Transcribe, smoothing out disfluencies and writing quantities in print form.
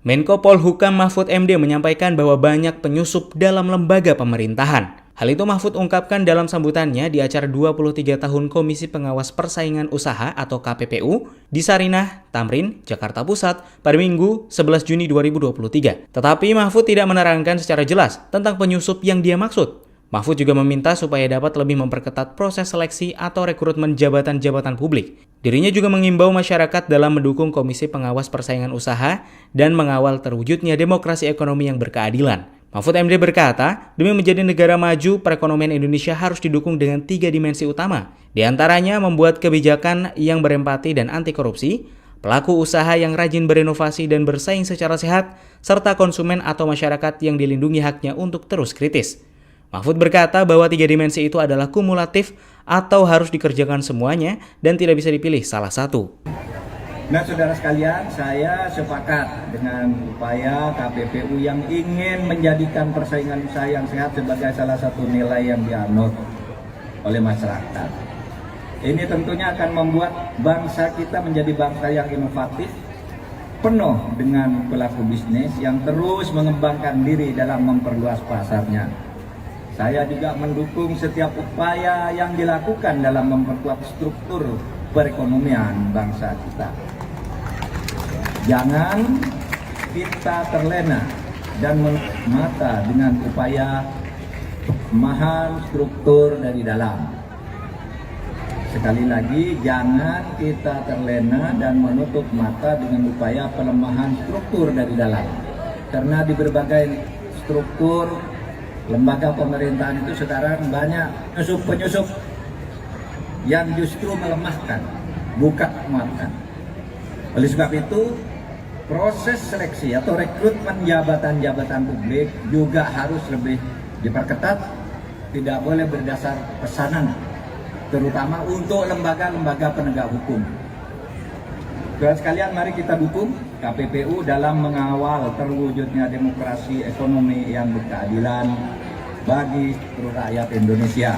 Menko Polhukam Mahfud MD menyampaikan bahwa banyak penyusup dalam lembaga pemerintahan. Hal itu Mahfud ungkapkan dalam sambutannya di acara 23 tahun Komisi Pengawas Persaingan Usaha atau KPPU di Sarinah, Tamrin, Jakarta Pusat pada Minggu 11 Juni 2023. Tetapi Mahfud tidak menerangkan secara jelas tentang penyusup yang dia maksud. Mahfud juga meminta supaya dapat lebih memperketat proses seleksi atau rekrutmen jabatan-jabatan publik. Dirinya juga mengimbau masyarakat dalam mendukung Komisi Pengawas Persaingan Usaha dan mengawal terwujudnya demokrasi ekonomi yang berkeadilan. Mahfud MD berkata, demi menjadi negara maju, perekonomian Indonesia harus didukung dengan 3 dimensi utama. Di antaranya membuat kebijakan yang berempati dan anti korupsi, pelaku usaha yang rajin berinovasi dan bersaing secara sehat, serta konsumen atau masyarakat yang dilindungi haknya untuk terus kritis. Mahfud berkata bahwa 3 dimensi itu adalah kumulatif atau harus dikerjakan semuanya dan tidak bisa dipilih salah satu. Nah, saudara sekalian, saya sepakat dengan upaya KPPU yang ingin menjadikan persaingan usaha yang sehat sebagai salah satu nilai yang dianut oleh masyarakat. Ini tentunya akan membuat bangsa kita menjadi bangsa yang inovatif, penuh dengan pelaku bisnis yang terus mengembangkan diri dalam memperluas pasarnya. Saya juga mendukung setiap upaya yang dilakukan dalam memperkuat struktur perekonomian bangsa kita. Jangan kita terlena dan menutup mata dengan upaya pelemahan struktur dari dalam. Sekali lagi, jangan kita terlena dan menutup mata dengan upaya pelemahan struktur dari dalam. Karena di berbagai struktur lembaga pemerintahan itu sekarang banyak penyusup yang justru melemahkan, bukan menguatkan. Oleh sebab itu, proses seleksi atau rekrutmen jabatan-jabatan publik juga harus lebih diperketat, tidak boleh berdasar pesanan, terutama untuk lembaga-lembaga penegak hukum. Saudara sekalian, mari kita dukung KPPU dalam mengawal terwujudnya demokrasi ekonomi yang berkeadilan bagi seluruh rakyat Indonesia.